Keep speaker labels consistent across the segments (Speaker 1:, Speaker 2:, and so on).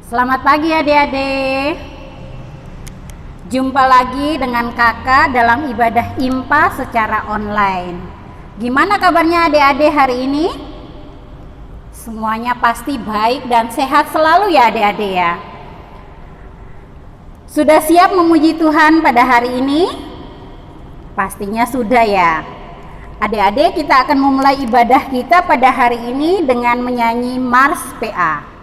Speaker 1: Selamat pagi adik-adik. Jumpa lagi dengan kakak dalam ibadah IMPA secara online. Gimana kabarnya adik-adik hari ini? Semuanya pasti baik dan sehat selalu ya adik-adik ya. Sudah siap memuji Tuhan pada hari ini? Pastinya sudah ya. Adik-adik, kita akan memulai ibadah kita pada hari ini dengan menyanyi Mars PA.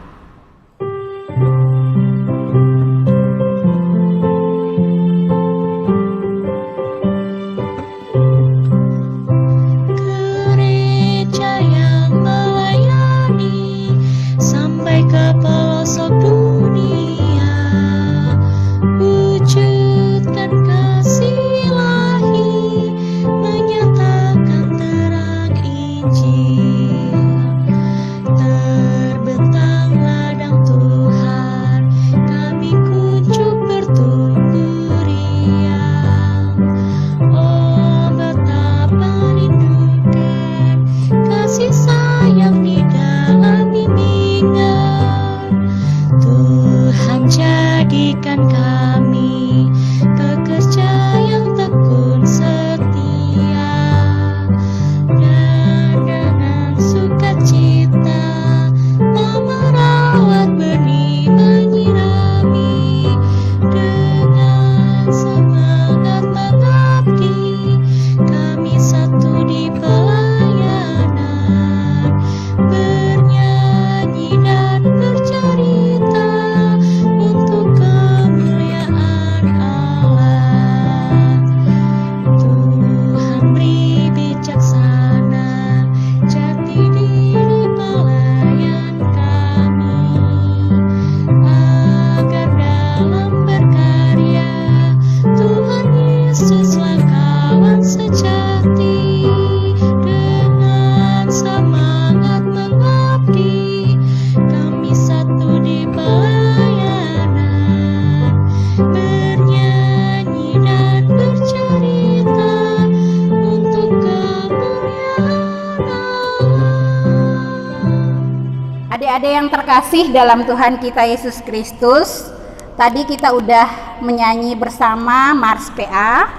Speaker 1: Adik-adik yang terkasih dalam Tuhan kita Yesus Kristus, tadi kita udah menyanyi bersama Mars PA.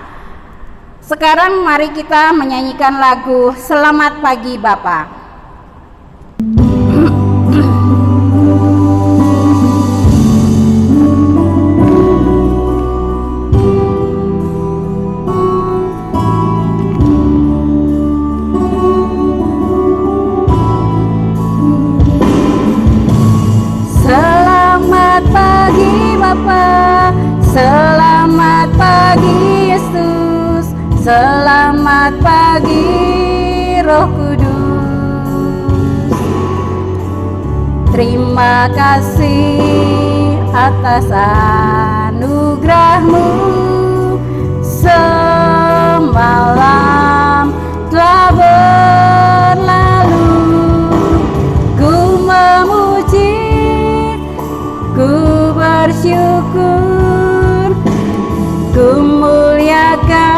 Speaker 1: Sekarang mari kita menyanyikan lagu Selamat Pagi Bapa. Selamat pagi Yesus, selamat pagi Roh Kudus. Terima kasih atas anugerah-Mu, semalam telah berlalu. Ku memuji, ku bersyukur, ku muliakan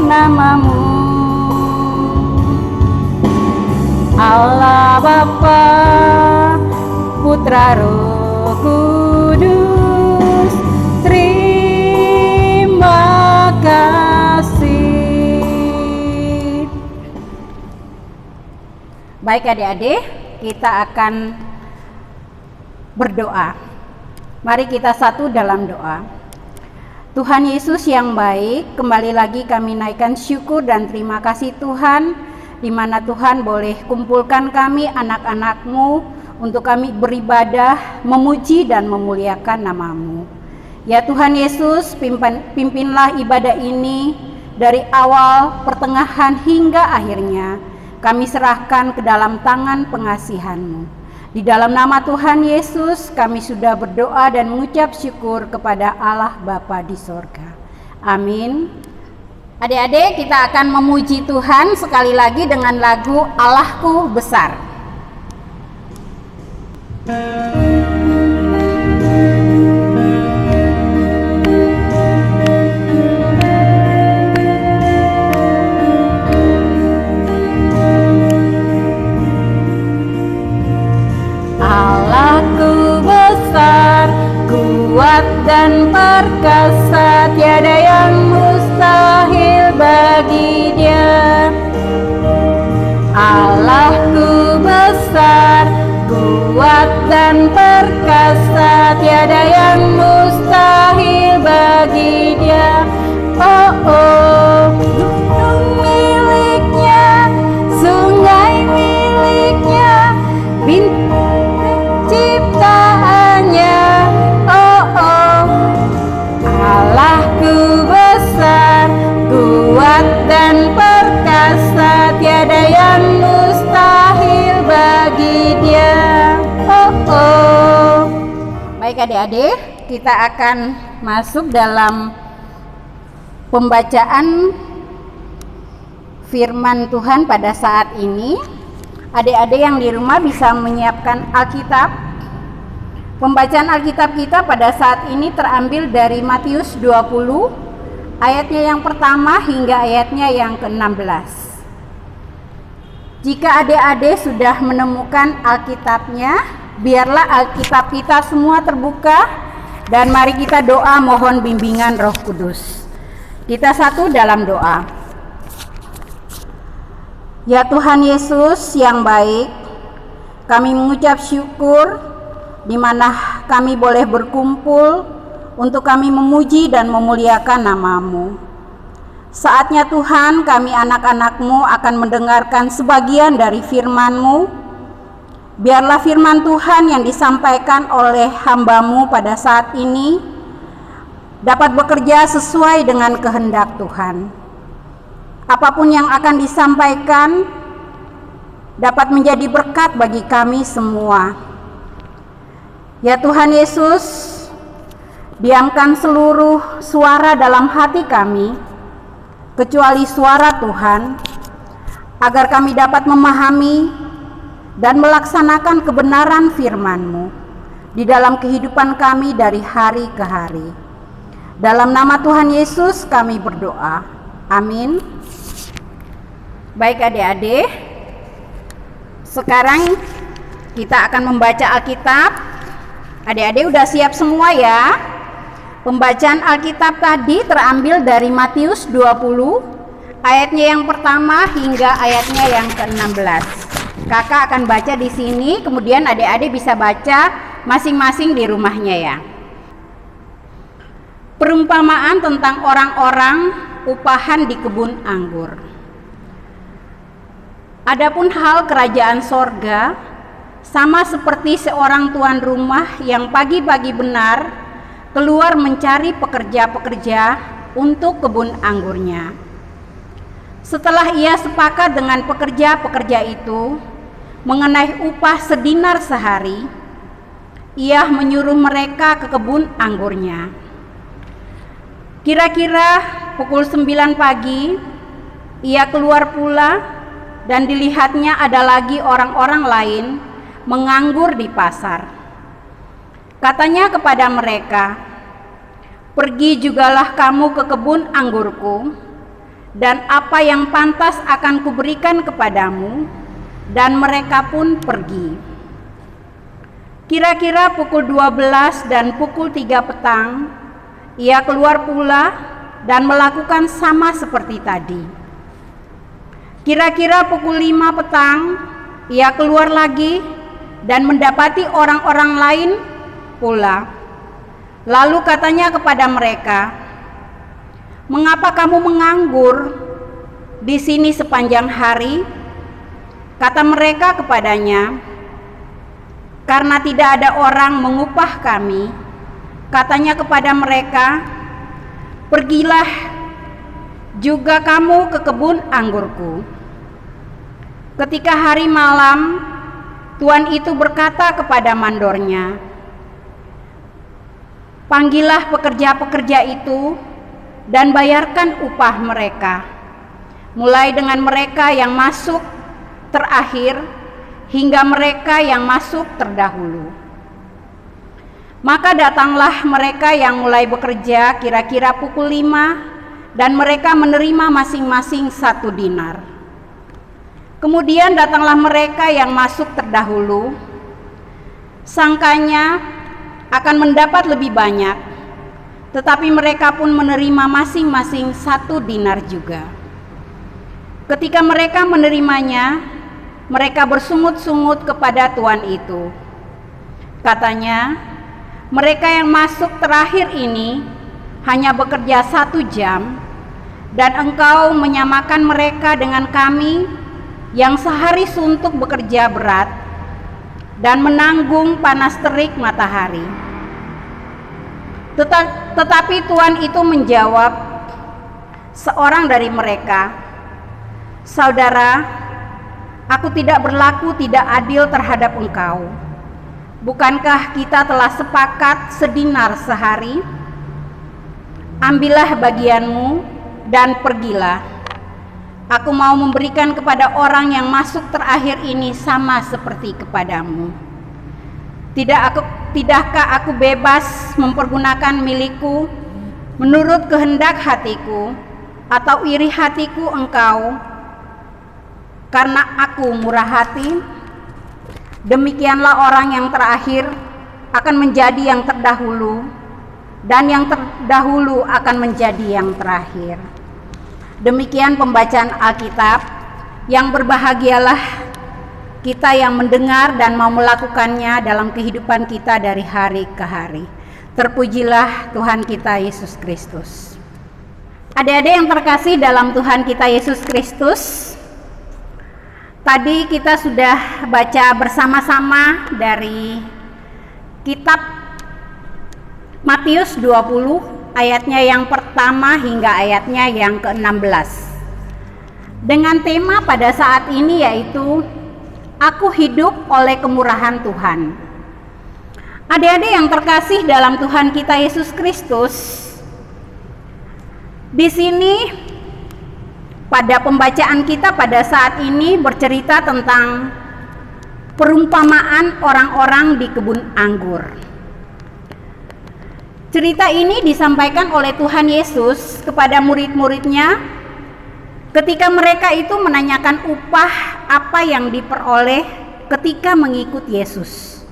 Speaker 1: nama-Mu, Allah Bapa, Putra Roh Kudus. Terima kasih. Baik adik-adik, kita akan berdoa. Mari kita satu dalam doa. Tuhan Yesus yang baik, kembali lagi kami naikkan syukur dan terima kasih Tuhan, di mana Tuhan boleh kumpulkan kami anak-anak-Mu untuk kami beribadah, memuji dan memuliakan nama-Mu. Ya Tuhan Yesus, pimpinlah ibadah ini dari awal, pertengahan hingga akhirnya. Kami serahkan ke dalam tangan pengasihan-Mu. Di dalam nama Tuhan Yesus, kami sudah berdoa dan mengucap syukur kepada Allah Bapa di sorga. Amin. Adik-adik, kita akan memuji Tuhan sekali lagi dengan lagu Allahku Besar. Allahku besar. dan perkasa, tiada yang mustahil bagi Dia. Allahku besar, kuat dan perkasa, tiada yang mustahil bagi Dia. Oh, oh, gunung miliknya, sungai miliknya, bintang ciptaannya. Oh, oh, Allahku besar, kuat dan perkasa, tiada yang mustahil bagi Dia. Oh, oh. Baik adik-adik, kita akan masuk dalam pembacaan firman Tuhan pada saat ini. Adik-adik yang di rumah bisa menyiapkan Alkitab. Pembacaan Alkitab kita pada saat ini terambil dari Matius 20 ayatnya yang pertama hingga ayatnya yang ke-16. Jika adik-adik sudah menemukan Alkitabnya, biarlah Alkitab kita semua terbuka dan mari kita doa mohon bimbingan Roh Kudus. Kita satu dalam doa. Ya Tuhan Yesus yang baik, kami mengucap syukur di mana kami boleh berkumpul untuk kami memuji dan memuliakan nama-Mu. Saatnya Tuhan, kami anak-anak-Mu akan mendengarkan sebagian dari firman-Mu. Biarlah firman Tuhan yang disampaikan oleh hamba-Mu pada saat ini dapat bekerja sesuai dengan kehendak Tuhan. Apapun yang akan disampaikan dapat menjadi berkat bagi kami semua. Ya Tuhan Yesus, diamkan seluruh suara dalam hati kami, kecuali suara Tuhan, agar kami dapat memahami dan melaksanakan kebenaran firman-Mu di dalam kehidupan kami dari hari ke hari. Dalam nama Tuhan Yesus kami berdoa. Amin. Baik adik-adik, sekarang kita akan membaca Alkitab. Adik-adik udah siap semua ya? Pembacaan Alkitab tadi terambil dari Matius 20 ayatnya yang pertama hingga ayatnya yang ke-16. Kakak akan baca di sini, kemudian adik-adik bisa baca masing-masing di rumahnya ya. Perumpamaan tentang orang-orang upahan di kebun anggur. Adapun hal kerajaan sorga sama seperti seorang tuan rumah yang pagi-pagi benar keluar mencari pekerja-pekerja untuk kebun anggurnya. Setelah ia sepakat dengan pekerja-pekerja itu mengenai upah sedinar sehari, ia menyuruh mereka ke kebun anggurnya. Kira-kira pukul 9 pagi, ia keluar pula dan dilihatnya ada lagi orang-orang lain menganggur di pasar. Katanya kepada mereka, "Pergi jugalah kamu ke kebun anggurku, dan apa yang pantas akan kuberikan kepadamu." Dan mereka pun pergi. Kira-kira pukul 12 dan pukul 3 petang, ia keluar pula dan melakukan sama seperti tadi. Kira-kira pukul 5 petang, ia keluar lagi dan mendapati orang-orang lain pula. Lalu katanya kepada mereka, "Mengapa kamu menganggur di sini sepanjang hari?" Kata mereka kepadanya, "Karena tidak ada orang mengupah kami." Katanya kepada mereka, "Pergilah juga kamu ke kebun anggurku." Ketika hari malam, tuan itu berkata kepada mandornya, "Panggillah pekerja-pekerja itu dan bayarkan upah mereka, mulai dengan mereka yang masuk terakhir hingga mereka yang masuk terdahulu." Maka datanglah mereka yang mulai bekerja kira-kira pukul 5 dan mereka menerima masing-masing 1 dinar. Kemudian datanglah mereka yang masuk terdahulu, sangkanya akan mendapat lebih banyak, Tetapi mereka pun menerima masing-masing 1 dinar juga. Ketika mereka menerimanya, mereka bersungut-sungut kepada tuan itu. Katanya, mereka yang masuk terakhir ini hanya bekerja 1 jam, dan engkau menyamakan mereka dengan kami yang sehari suntuk bekerja berat dan menanggung panas terik matahari. Tetapi tuan itu menjawab seorang dari mereka, "Saudara, aku tidak berlaku tidak adil terhadap engkau. Bukankah kita telah sepakat sedinar sehari? Ambillah bagianmu dan pergilah. Aku mau memberikan kepada orang yang masuk terakhir ini sama seperti kepadamu. Tidakkah aku bebas mempergunakan milikku menurut kehendak hatiku, atau iri hatiku engkau karena aku murah hati?" Demikianlah orang yang terakhir akan menjadi yang terdahulu, dan yang terdahulu akan menjadi yang terakhir. Demikian pembacaan Alkitab. Yang berbahagialah kita yang mendengar dan mau melakukannya dalam kehidupan kita dari hari ke hari. Terpujilah Tuhan kita Yesus Kristus. Adik-adik yang terkasih dalam Tuhan kita Yesus Kristus, tadi kita sudah baca bersama-sama dari kitab Matius 20 ayatnya yang pertama hingga ayatnya yang ke-16, dengan tema pada saat ini yaitu aku hidup oleh kemurahan Tuhan. Adik-adik yang terkasih dalam Tuhan kita Yesus Kristus, di sini pada pembacaan kita pada saat ini bercerita tentang perumpamaan orang-orang di kebun anggur. Cerita ini disampaikan oleh Tuhan Yesus kepada murid-muridnya ketika mereka itu menanyakan upah apa yang diperoleh ketika mengikut Yesus.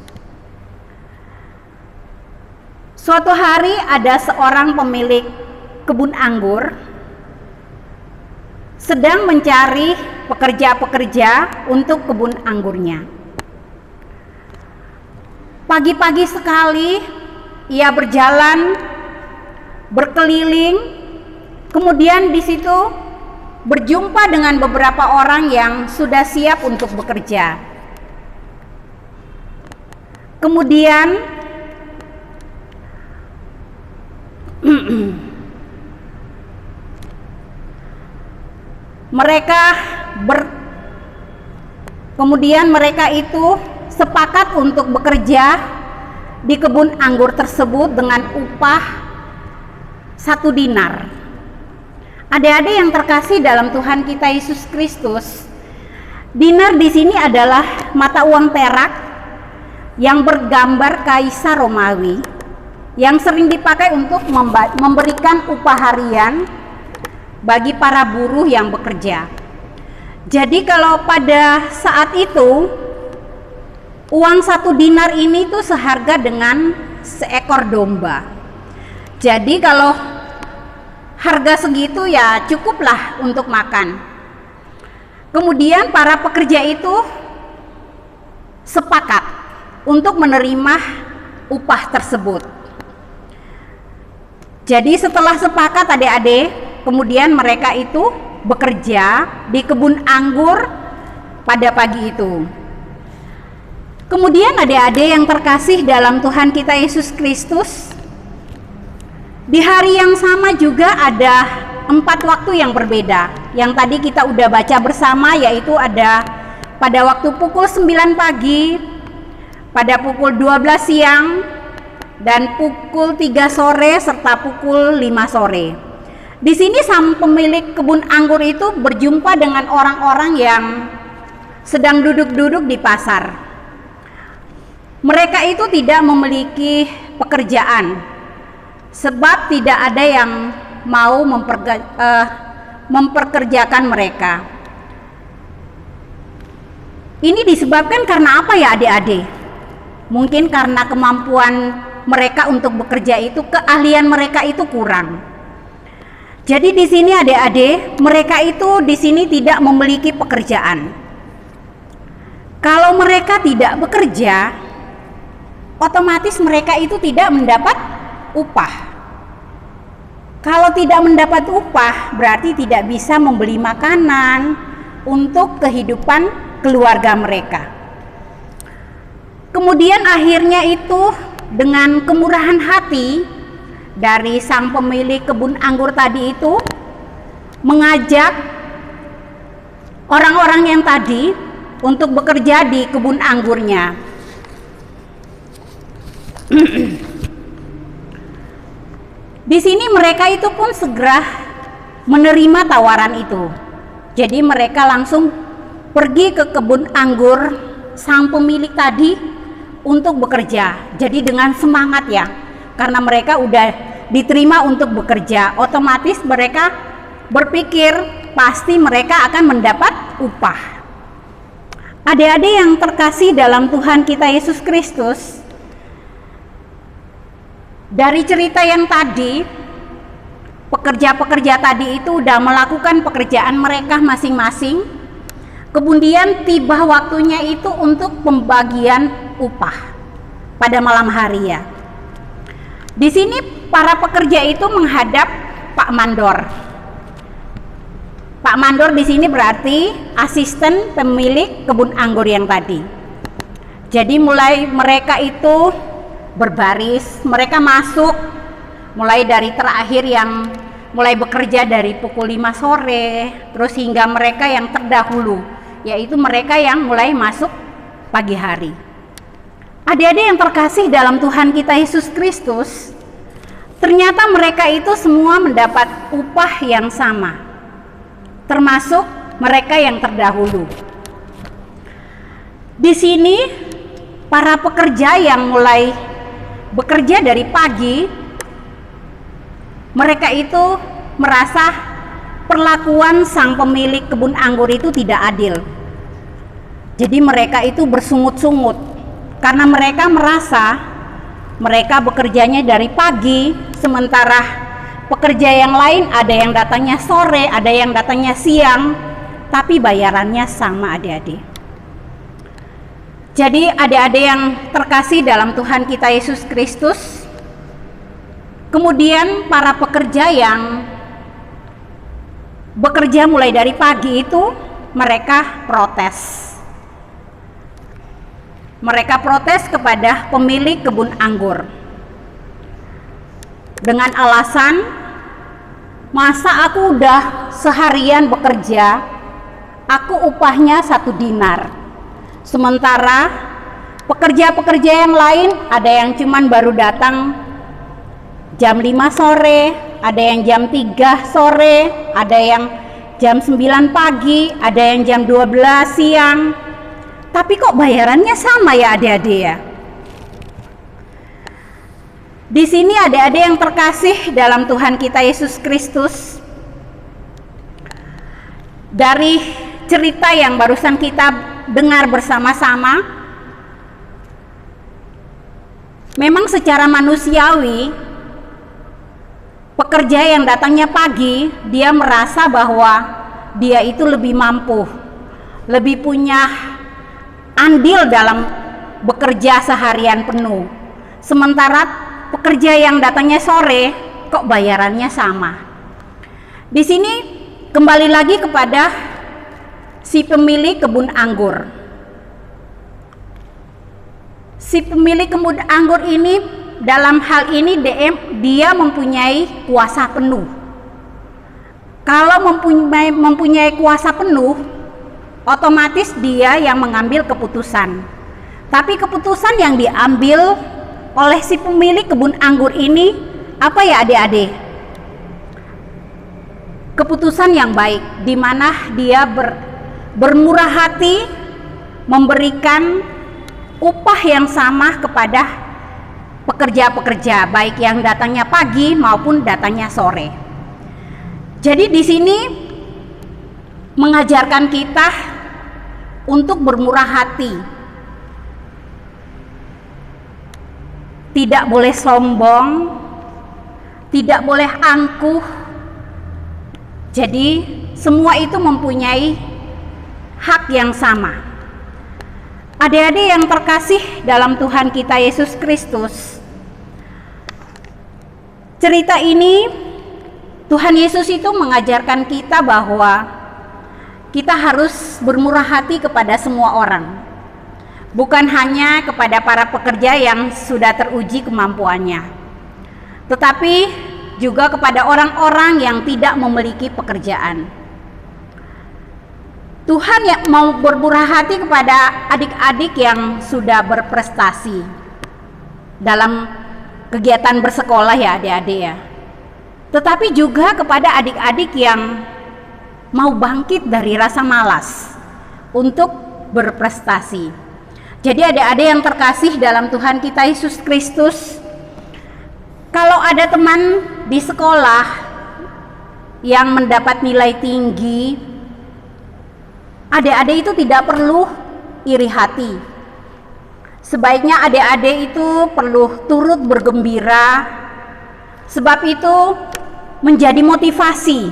Speaker 1: Suatu hari ada seorang pemilik kebun anggur sedang mencari pekerja-pekerja untuk kebun anggurnya. Pagi-pagi sekali ia berjalan berkeliling, kemudian di situ berjumpa dengan beberapa orang yang sudah siap untuk bekerja. Kemudian mereka itu sepakat untuk bekerja di kebun anggur tersebut dengan upah 1 dinar. Adik-adik yang terkasih dalam Tuhan kita Yesus Kristus, dinar di sini adalah mata uang perak yang bergambar kaisar Romawi yang sering dipakai untuk memberikan upah harian bagi para buruh yang bekerja. Jadi kalau pada saat itu uang 1 dinar ini tuh seharga dengan seekor domba. Jadi kalau harga segitu ya cukuplah untuk makan. Kemudian para pekerja itu sepakat untuk menerima upah tersebut. Jadi setelah sepakat adik-adik, kemudian mereka itu bekerja di kebun anggur pada pagi itu. Kemudian adik-adik yang terkasih dalam Tuhan kita Yesus Kristus, di hari yang sama juga ada 4 waktu yang berbeda. Yang tadi kita udah baca bersama, yaitu ada pada waktu pukul 9 pagi, pada pukul 12 siang, dan pukul 3 sore serta pukul 5 sore. Di sini sang pemilik kebun anggur itu berjumpa dengan orang-orang yang sedang duduk-duduk di pasar. Mereka itu tidak memiliki pekerjaan, sebab tidak ada yang mau memperkerjakan mereka. Ini disebabkan karena apa ya adik-adik? Mungkin karena kemampuan mereka untuk bekerja itu, keahlian mereka itu kurang. Jadi di sini adik-adik, mereka itu di sini tidak memiliki pekerjaan. Kalau mereka tidak bekerja, otomatis mereka itu tidak mendapat upah. Kalau tidak mendapat upah, berarti tidak bisa membeli makanan untuk kehidupan keluarga mereka. Kemudian akhirnya itu dengan kemurahan hati dari sang pemilik kebun anggur tadi itu mengajak orang-orang yang tadi untuk bekerja di kebun anggurnya. Di sini mereka itu pun segera menerima tawaran itu. Jadi mereka langsung pergi ke kebun anggur sang pemilik tadi untuk bekerja. Jadi dengan semangat ya, karena mereka udah diterima untuk bekerja, otomatis mereka berpikir pasti mereka akan mendapat upah. Adik-adik yang terkasih dalam Tuhan kita Yesus Kristus, dari cerita yang tadi, pekerja-pekerja tadi itu udah melakukan pekerjaan mereka masing-masing. Kemudian tiba waktunya itu untuk pembagian upah pada malam hari ya. Di sini para pekerja itu menghadap Pak Mandor. Pak Mandor di sini berarti asisten pemilik kebun anggur yang tadi. Jadi mulai mereka itu berbaris, mereka masuk mulai dari terakhir yang mulai bekerja dari pukul 5 sore, terus hingga mereka yang terdahulu, yaitu mereka yang mulai masuk pagi hari. Adik-adik yang terkasih dalam Tuhan kita Yesus Kristus, ternyata mereka itu semua mendapat upah yang sama, termasuk mereka yang terdahulu. Di sini para pekerja yang mulai bekerja dari pagi, mereka itu merasa perlakuan sang pemilik kebun anggur itu tidak adil. Jadi mereka itu bersungut-sungut karena mereka merasa mereka bekerjanya dari pagi, sementara pekerja yang lain ada yang datangnya sore, ada yang datangnya siang, tapi bayarannya sama adik-adik. Jadi adik-adik yang terkasih dalam Tuhan kita Yesus Kristus, kemudian para pekerja yang bekerja mulai dari pagi itu mereka protes. Mereka protes kepada pemilik kebun anggur dengan alasan, masa aku udah seharian bekerja, aku upahnya 1 dinar, sementara pekerja-pekerja yang lain ada yang cuman baru datang jam 5 sore, ada yang jam 3 sore, ada yang jam 9 pagi, ada yang jam 12 siang. Tapi kok bayarannya sama ya adik-adik ya? Di sini adik-adik yang terkasih dalam Tuhan kita Yesus Kristus, dari cerita yang barusan kita dengar bersama-sama, memang secara manusiawi pekerja yang datangnya pagi, dia merasa bahwa dia itu lebih mampu, lebih punya andil dalam bekerja seharian penuh. Sementara pekerja yang datangnya sore kok bayarannya sama. Di sini kembali lagi kepada si pemilik kebun anggur. Si pemilik kebun anggur ini dalam hal ini dia mempunyai kuasa penuh. Kalau mempunyai kuasa penuh, otomatis dia yang mengambil keputusan. Tapi keputusan yang diambil oleh si pemilik kebun anggur ini apa ya adik-adik? Keputusan yang baik, di mana dia bermurah hati memberikan upah yang sama kepada pekerja-pekerja, baik yang datangnya pagi maupun datangnya sore. Jadi di sini mengajarkan kita untuk bermurah hati. tidak boleh sombong, tidak boleh angkuh. Jadi semua itu mempunyai hak yang sama. Adik-adik yang terkasih dalam Tuhan kita Yesus Kristus, cerita ini Tuhan Yesus itu mengajarkan kita bahwa kita harus bermurah hati kepada semua orang, bukan hanya kepada para pekerja yang sudah teruji kemampuannya, tetapi juga kepada orang-orang yang tidak memiliki pekerjaan. Tuhan yang mau bermurah hati kepada adik-adik yang sudah berprestasi dalam kegiatan bersekolah ya adik-adik ya. Tetapi juga kepada adik-adik yang mau bangkit dari rasa malas untuk berprestasi. Jadi adik-adik yang terkasih dalam Tuhan kita Yesus Kristus, kalau ada teman di sekolah yang mendapat nilai tinggi, adik-adik itu tidak perlu iri hati. Sebaiknya adik-adik itu perlu turut bergembira, sebab itu menjadi motivasi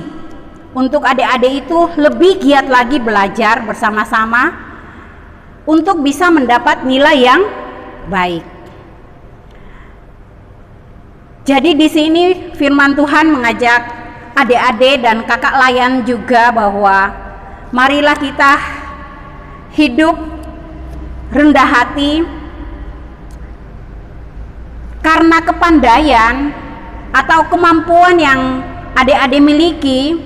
Speaker 1: untuk adik-adik itu lebih giat lagi belajar bersama-sama untuk bisa mendapat nilai yang baik. Jadi di sini firman Tuhan mengajak adik-adik dan kakak layan juga bahwa marilah kita hidup rendah hati, karena kepandaian atau kemampuan yang adik-adik miliki,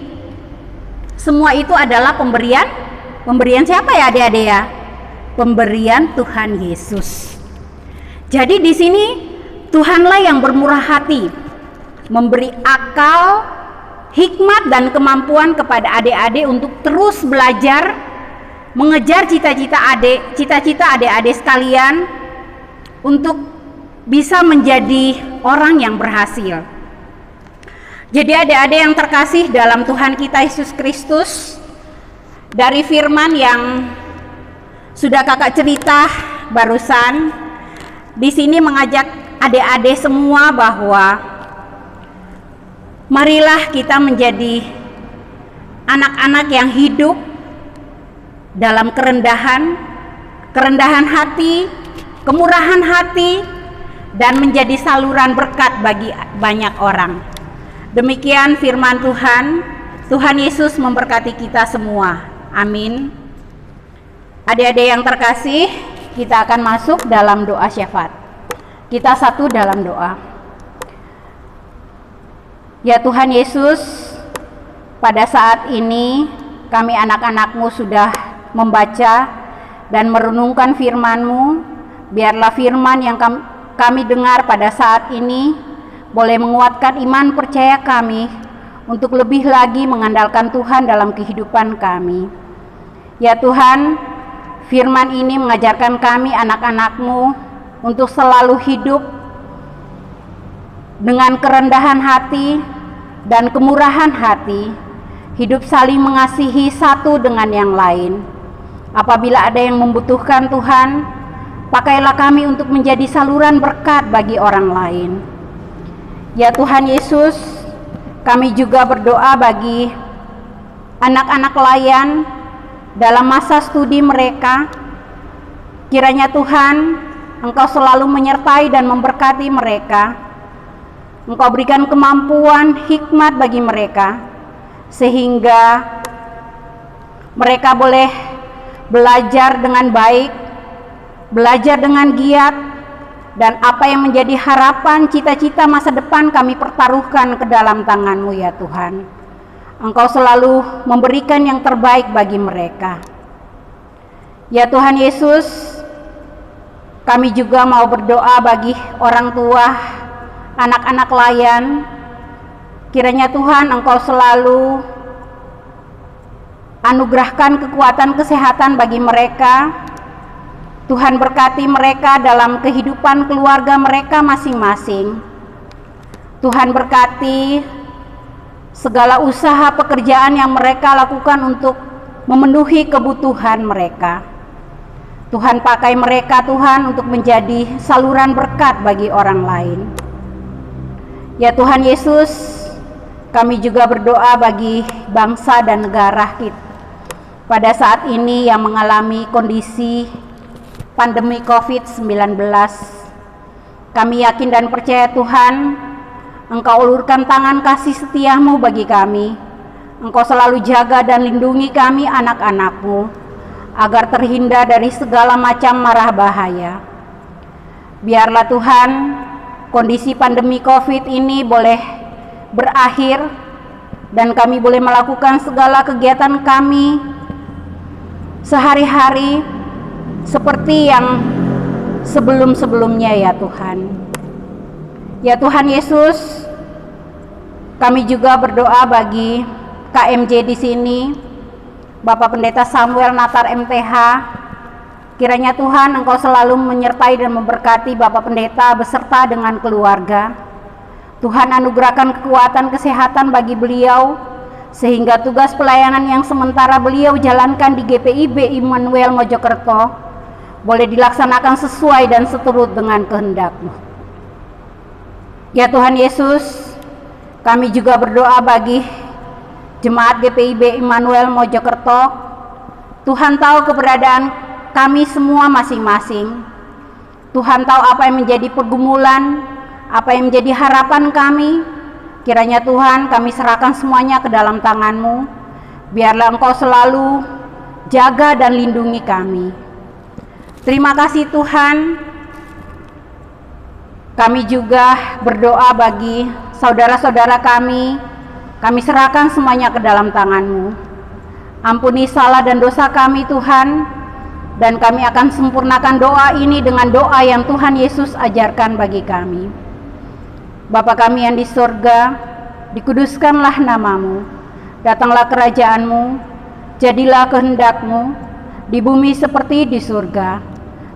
Speaker 1: semua itu adalah pemberian siapa ya adik-adik ya? Pemberian Tuhan Yesus. Jadi di sini Tuhanlah yang bermurah hati, memberi akal, hikmat dan kemampuan kepada adik-adik untuk terus belajar, mengejar cita-cita adik-adik sekalian untuk bisa menjadi orang yang berhasil. Jadi adik-adik yang terkasih dalam Tuhan kita Yesus Kristus, dari firman yang sudah kakak cerita barusan, di sini mengajak adik-adik semua bahwa marilah kita menjadi anak-anak yang hidup dalam kerendahan hati, kemurahan hati, dan menjadi saluran berkat bagi banyak orang. Demikian firman Tuhan. Tuhan Yesus memberkati kita semua. Amin. Adik-adik yang terkasih, kita akan masuk dalam doa syafaat. Kita satu dalam doa. Ya Tuhan Yesus, pada saat ini kami anak-anak-Mu sudah membaca dan merenungkan firman-Mu. Biarlah firman yang kami dengar pada saat ini boleh menguatkan iman percaya kami untuk lebih lagi mengandalkan Tuhan dalam kehidupan kami. Ya Tuhan, firman ini mengajarkan kami anak-anak-Mu untuk selalu hidup dengan kerendahan hati dan kemurahan hati, hidup saling mengasihi satu dengan yang lain. Apabila ada yang membutuhkan Tuhan, pakailah kami untuk menjadi saluran berkat bagi orang lain. Ya Tuhan Yesus, kami juga berdoa bagi anak-anak layan dalam masa studi mereka. Kiranya Tuhan, Engkau selalu menyertai dan memberkati mereka. Engkau berikan kemampuan, hikmat bagi mereka, sehingga mereka boleh belajar dengan baik, belajar dengan giat, dan apa yang menjadi harapan, cita-cita masa depan kami pertaruhkan ke dalam tangan-Mu ya Tuhan. Engkau selalu memberikan yang terbaik bagi mereka. Ya Tuhan Yesus, kami juga mau berdoa bagi orang tua, anak-anak layan. Kiranya Tuhan Engkau selalu anugerahkan kekuatan kesehatan bagi mereka. Tuhan berkati mereka dalam kehidupan keluarga mereka masing-masing. Tuhan berkati segala usaha pekerjaan yang mereka lakukan untuk memenuhi kebutuhan mereka. Tuhan pakai mereka Tuhan untuk menjadi saluran berkat bagi orang lain. Ya Tuhan Yesus, kami juga berdoa bagi bangsa dan negara kita pada saat ini yang mengalami kondisi pandemi COVID-19. Kami yakin dan percaya Tuhan, Engkau ulurkan tangan kasih setia-Mu bagi kami. Engkau selalu jaga dan lindungi kami anak-anak-Mu, agar terhindar dari segala macam mara bahaya. Biarlah Tuhan, kondisi pandemi COVID ini boleh berakhir dan kami boleh melakukan segala kegiatan kami sehari-hari seperti yang sebelum-sebelumnya ya Tuhan. Ya Tuhan Yesus, kami juga berdoa bagi KMJ di sini, Bapak Pendeta Samuel Natar MTH. Kiranya Tuhan Engkau selalu menyertai dan memberkati Bapak Pendeta beserta dengan keluarga. Tuhan anugerahkan kekuatan kesehatan bagi beliau, sehingga tugas pelayanan yang sementara beliau jalankan di GPIB Immanuel Mojokerto boleh dilaksanakan sesuai dan seturut dengan kehendak-Mu. Ya Tuhan Yesus, kami juga berdoa bagi Jemaat GPIB Immanuel Mojokerto. Tuhan tahu keberadaan kami semua masing-masing. Tuhan tahu apa yang menjadi pergumulan, apa yang menjadi harapan kami. Kiranya Tuhan kami serahkan semuanya ke dalam tangan-Mu. Biarlah Engkau selalu jaga dan lindungi kami. Terima kasih Tuhan. Kami juga berdoa bagi saudara-saudara kami. Kami serahkan semuanya ke dalam tangan-Mu. Ampuni salah dan dosa kami Tuhan, dan kami akan sempurnakan doa ini dengan doa yang Tuhan Yesus ajarkan bagi kami. Bapa kami yang di surga, dikuduskanlah nama-Mu, datanglah kerajaan-Mu, jadilah kehendak-Mu, di bumi seperti di surga.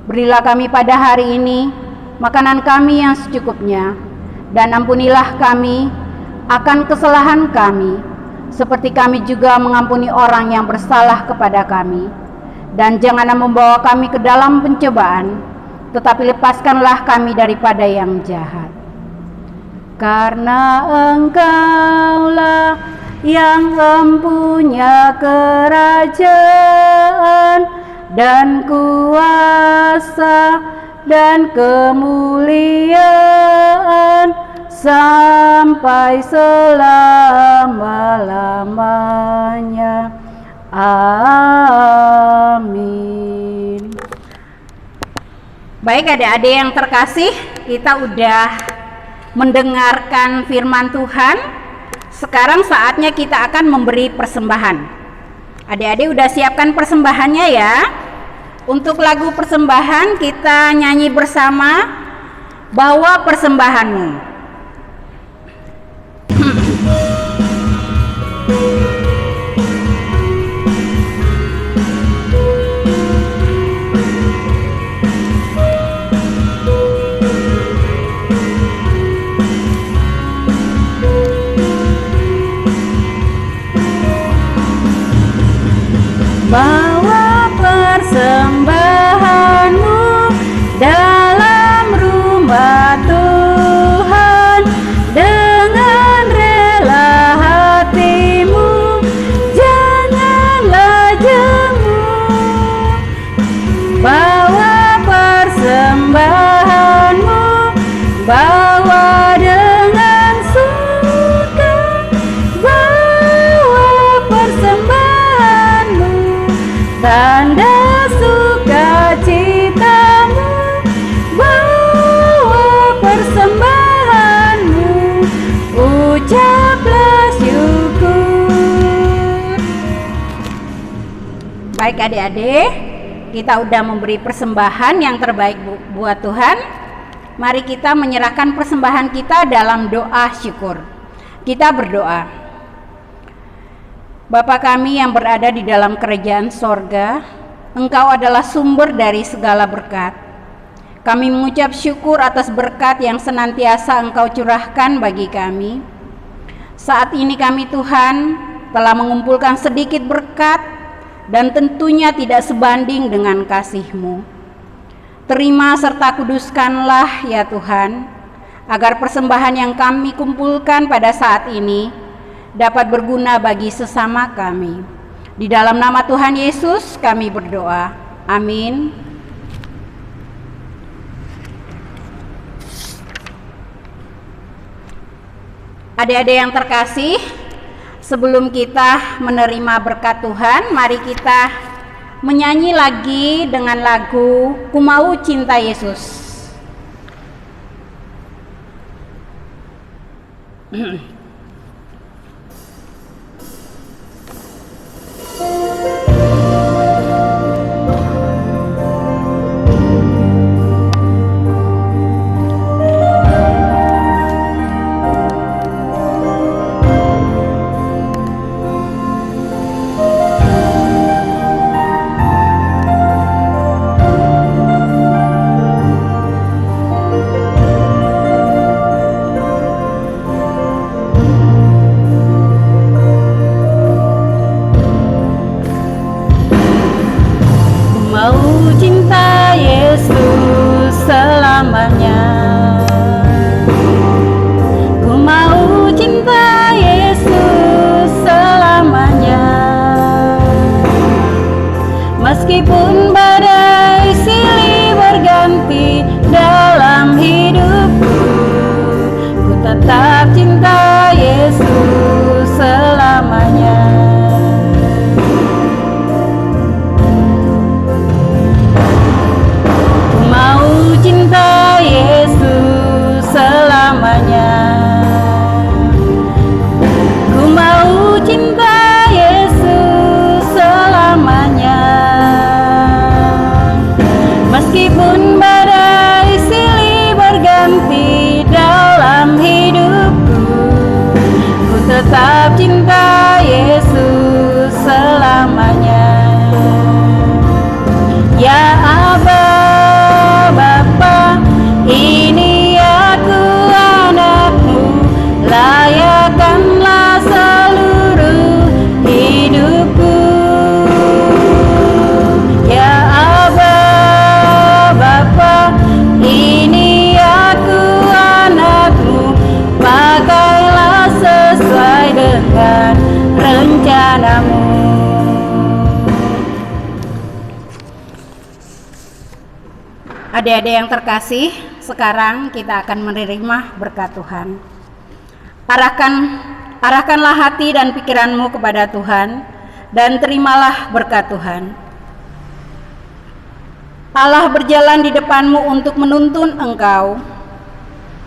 Speaker 1: Berilah kami pada hari ini makanan kami yang secukupnya, dan ampunilah kami akan kesalahan kami, seperti kami juga mengampuni orang yang bersalah kepada kami. Dan janganlah membawa kami ke dalam pencobaan, tetapi lepaskanlah kami daripada yang jahat. Karena Engkaulah yang mempunyai kerajaan dan kuasa dan kemuliaan sampai selama-lamanya. Amin. Baik adik-adik yang terkasih, kita udah mendengarkan firman Tuhan. Sekarang saatnya kita akan memberi persembahan. Adik-adik udah siapkan persembahannya ya. Untuk lagu persembahan kita nyanyi bersama, Bawa Persembahanmu. Bawa persembahanmu dalam rumah Tuhan dengan rela hatimu, janganlah jemu. Bawa persembahanmu, bawa dengan suka, bawa persembahanmu, tanda sukacitamu, bawa persembahanmu, ucaplah syukur. Baik adik-adik, kita udah memberi persembahan yang terbaik buat Tuhan. Mari kita menyerahkan persembahan kita dalam doa syukur. Kita berdoa. Bapa kami yang berada di dalam kerajaan sorga, Engkau adalah sumber dari segala berkat. Kami mengucap syukur atas berkat yang senantiasa Engkau curahkan bagi kami. Saat ini kami Tuhan telah mengumpulkan sedikit berkat dan tentunya tidak sebanding dengan kasih-Mu. Terima serta kuduskanlah ya Tuhan, agar persembahan yang kami kumpulkan pada saat ini dapat berguna bagi sesama kami. Di dalam nama Tuhan Yesus kami berdoa. Amin. Adik-adik yang terkasih, sebelum kita menerima berkat Tuhan, mari kita menyanyi lagi dengan lagu Ku Mau Cinta Yesus.
Speaker 2: Meskipun badai silih berganti dalam hidupku, ku tetap cinta Yesus selamanya. Ku mau cinta Yesus selamanya. Ku mau cinta Yesus selamanya. Meskipun badai silih berganti dalam hidupku, ku tetap cinta Yesus selamanya. Ya Aba, Bapa, ini aku anakmu, layakkanlah seluruh hidupku. Ya Aba, Bapa, ini aku anakmu, pakailah sesuai dengan rencanamu.
Speaker 1: Adik-adik yang terkasih, sekarang kita akan menerima berkat Tuhan. Arahkanlah hati dan pikiranmu kepada Tuhan, dan terimalah berkat Tuhan. Allah berjalan di depanmu untuk menuntun engkau.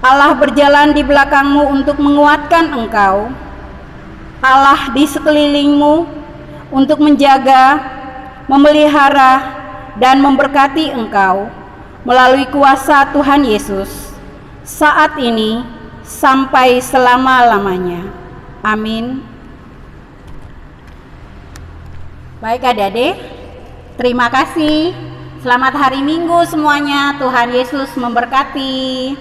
Speaker 1: Allah berjalan di belakangmu untuk menguatkan engkau. Allah di sekelilingmu untuk menjaga, memelihara, dan memberkati engkau melalui kuasa Tuhan Yesus saat ini sampai selama-lamanya. Amin. Baik adik-adik, terima kasih. Selamat hari Minggu semuanya. Tuhan Yesus memberkati.